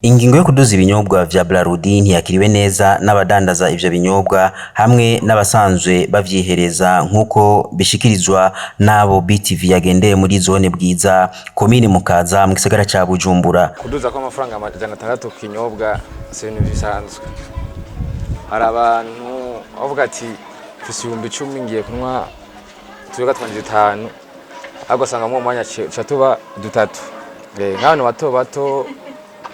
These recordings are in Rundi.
Ingingo yo kuduza ibinyobwa vya Braludi ntiyakiriwe neza n'abadandaza ivyo binyobwa hamwe n'abasanzwe bavyihereza nkuko bishikirizwa nabo BTV yagendeye muri zone Bwiza komine Mukaza mu gisagara ca Bujumbura. Kuduza ko amafaranga amajana 600 kinyobwa ibintu bisanzwe. Hari abantu bavuga ati mfise 10,000 ngiye kunywa tuyoga 5 ahubwo asanga mu mwanya cha tuba dutatu. Nk'abantu bato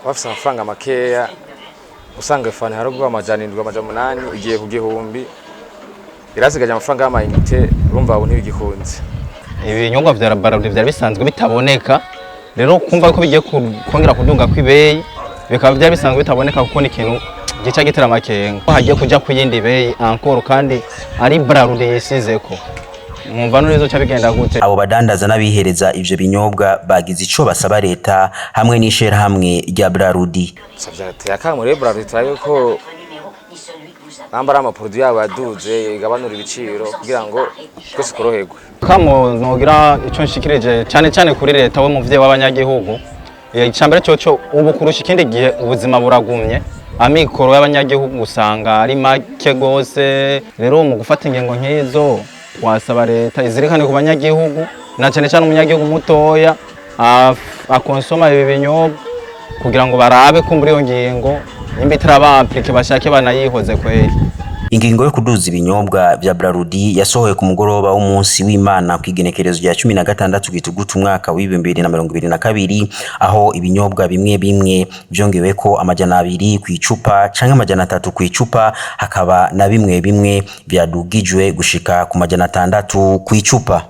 bafise amafaranga makeya usanga ifani harugwa amajana 700 igiye ku gihumbi irasigaje amafaranga y'amayinite urumva abo ntibigikunze. Ibinyobwa vya Braludi vyari bisanzwe bitaboneka rero kumva ko bigiye kongera kudunga kw'ibeyi bikaba byari bisanzwe bitaboneka kuko ni ikintu gica gitera amakenga hagiye kuja kuyindi beyi encore kandi ari Braludi yisizeko mwumva nurizo cha bigenda gute. Abo badandaza n'abihereza ivyo binyobwa bagize ico basaba leta hamwe n'ishera hamwe rya Braludi. Savya yakamure Braludi turayo ko nambara amaproduit yabo yaduze igabanura ibiciro kugira ngo twese koroherwe. Kamo nogira ico nshikirije cyane kuri leta we muvye w'abanyagihugu icambere cyo ubu kurusha ikindi gihe ubuzima buragumye amikoro y'abanyagihugu usanga ari make gose rero mu gufata ingengo nk'izo wasaba leta izirikane ku banyagihugu na cyane umunyagihugu mutoya akonsoma ibi binyobwa kugira ngo barabe ko muri iyo ngingo imbitira abaplike bashake banayihoze kweri. Ingingo yo kuduza ibinyobwa vya Braludi yasohoye ku mugoroba w'umunsi w'Imana kwigenekerezo rya 16 gitugutu umwaka wa 2022 aho ibinyobwa bimwe vyongeweko amajana 2 kw'icupa canke amajana 3 kw'icupa hakaba na bimwe vyadugijwe gushika ku majana 6 kw'icupa.